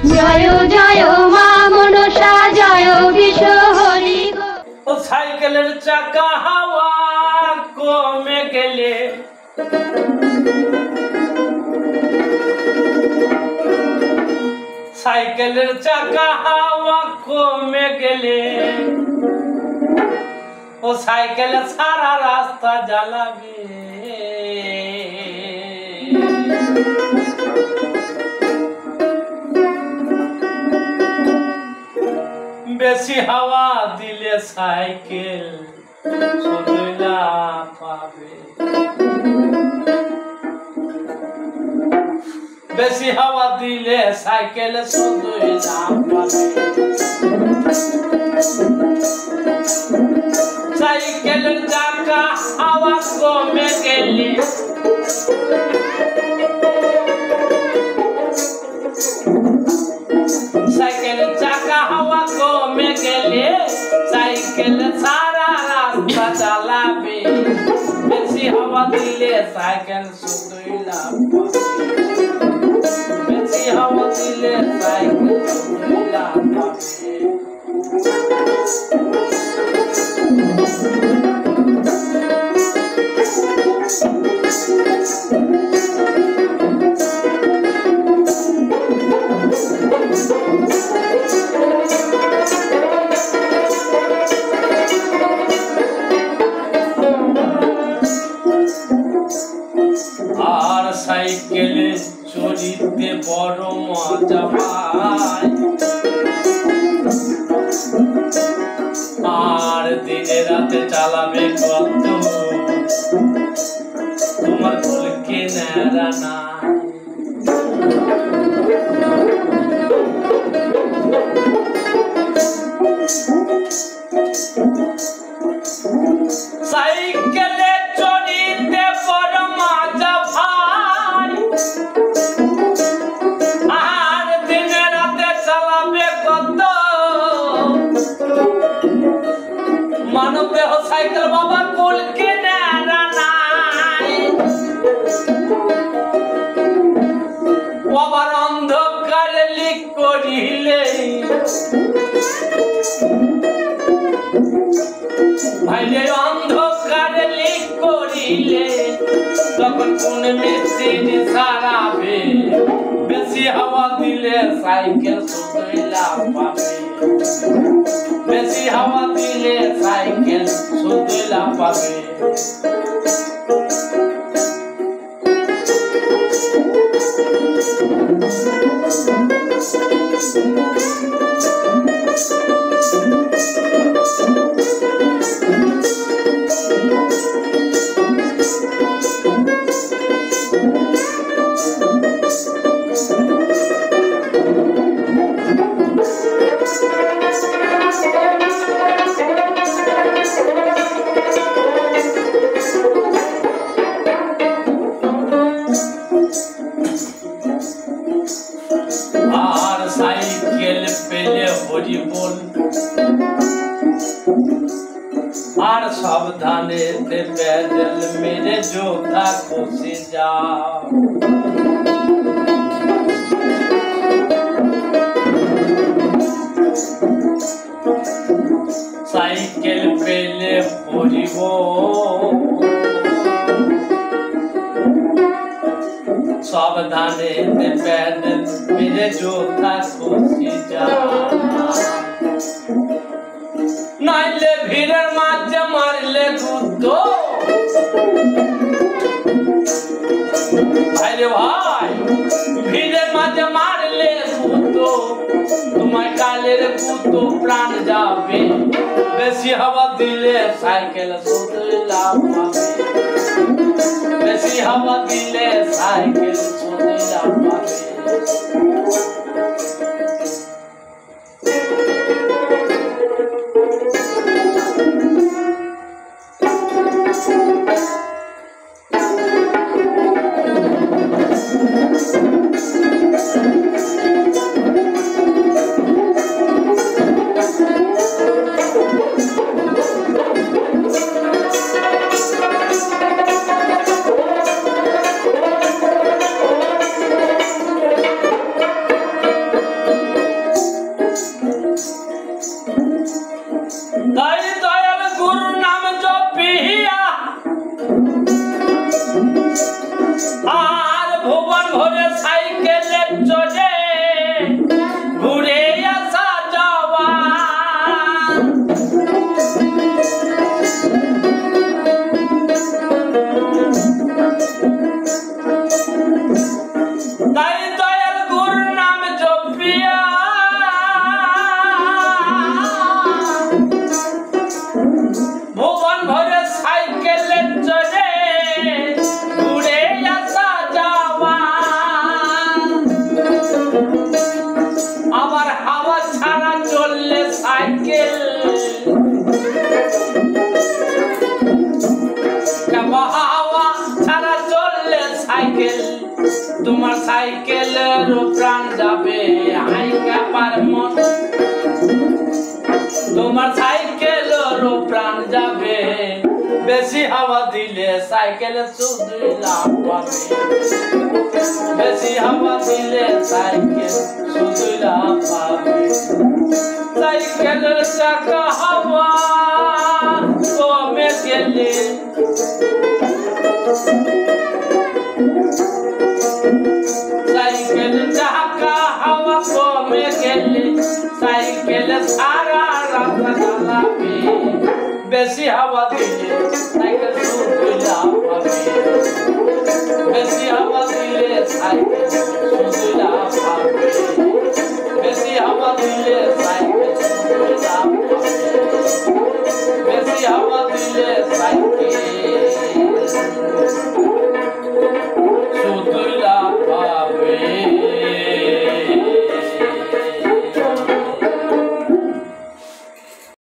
জয় জয় মা মনসা জয় বিশ্ব হরি ও সাইকেলের চাকা হাওয়া কমে গেলে সাইকেলের চাকা হাওয়া কমে গেলে ও সাইকেলে সারা রাস্তা জ্বালাবে বেশি হাওয়া দিলে সাইকেল চলে পাবে বেশি হাওয়া দিলে সাইকেল চলে পাবে সাইকেলের চাকা হাওয়া কমে গেলে সাইকেলের চাকা হাওয়া কমে গেলে সাইকেল সারা রাস্তা চালাবে বেশি হাওয়া দিলে সাইকেল শুধুই লাভ বেশি হাওয়া দিলে সাইকেল শুধুই লাভ পাবে আর সাইকেলে চড়িতে বড় মজা পায় আর দিনে রাতে চালাবে কত তোমার কলকে নেড়া না সাইকেলে চড়িতে বড় মজা ভাই আর দিনে রাতে চালাবে কত মানব দেহ সাইকেল বাবা কলকে নেড়া নাই আবার অন্ধকারে লিক করিলে ভাইলে অন্ধকারে লিক করিলে তখন কোন মিস্ত্রি সারাবে বেশি হাওয়া দিলে সাইকেল শুধুই লাভ পাবে বেশি হাওয়া দিলে সাইকেল শুধুই লাভ পাবে আর সাইকেল পেলে হরি বল আর সাবধানে প্যাডেল মেরে যোদ্ধা খুশি যাও সাইকেল পেলে হরি বল সাবধানে প্যাডেল মেরে যোদ্ধা খুশি যাও নাইলে ভিড়ের মাঝে মারলে কুদ্দো আরে ভাই ভিড়ের মাঝে মারলে কুদ্দো তোমার কালের কুদ্দো প্রাণ যাবে বেশি হাওয়া দিলে সাইকেল শুধুই লাভ পাবে বেশি হাওয়া দিলে সাইকেল শুধুই লাভ পাবে তোমার সাইকেলের প্রাণ যাবে হাইকা পার মন তোমার সাইকেলের প্রাণ যাবে বেশি হাওয়া দিলে সাইকেলে শুধু লাভ পাবে বেশি হাওয়া দিলে সাইকেল শুধু লাভ পাবে সাইকেলের চাকা হাওয়া কমে গেলে সাইকেল চাকা হাওয়া কমে গেলে সাইকেল সারা রাস্তা চালাবে বেশি হাওয়া দিলে সাইকেল শুধু লাভ পাবে বেশি হাওয়া দিলে সাইকেল শুধু লাভ